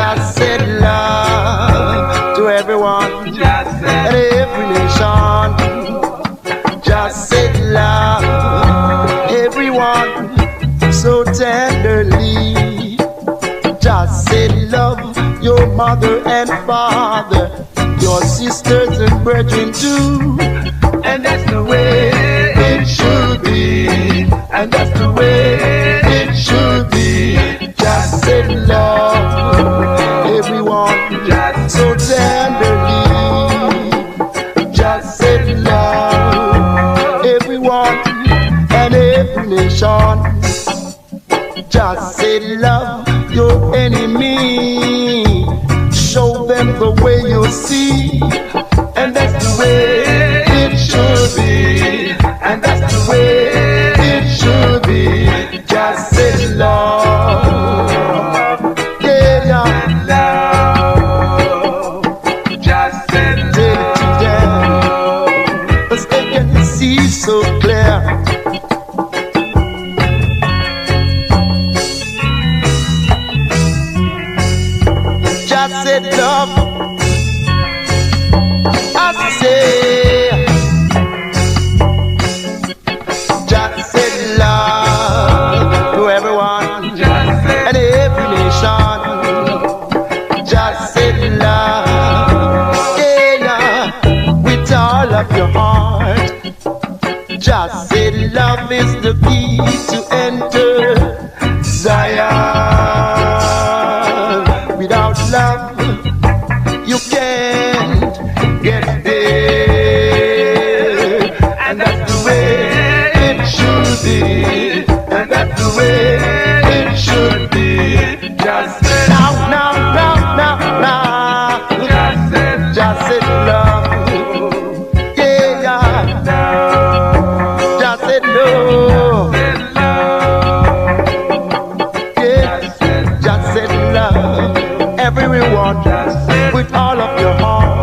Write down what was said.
Just said love to everyone and every nation. Just said love everyone so tenderly. Just said love your mother and father, your sisters and brethren too. And that's the way it should be. And that's the way it should be. Just said love everyone so tenderly. Just said love everyone and every nation. Just said love your enemy. Show them the way you see. And that's the way it should be. And that's the way it should be. Just say love. Yeah, yeah. Love. Just say love. Cause they can see so clear. Just say love. I say, just say love to everyone and every nation. Just say love, yeah, with all of your heart. Just say love is the key to enter Zion. Without love, you can't get there. And that's the way it should be. And that's the way it should be. Just say now, now, now, now, now. Just say love. Yeah, yeah. Just say love. Yeah, just say love. Everyone, with all of your heart.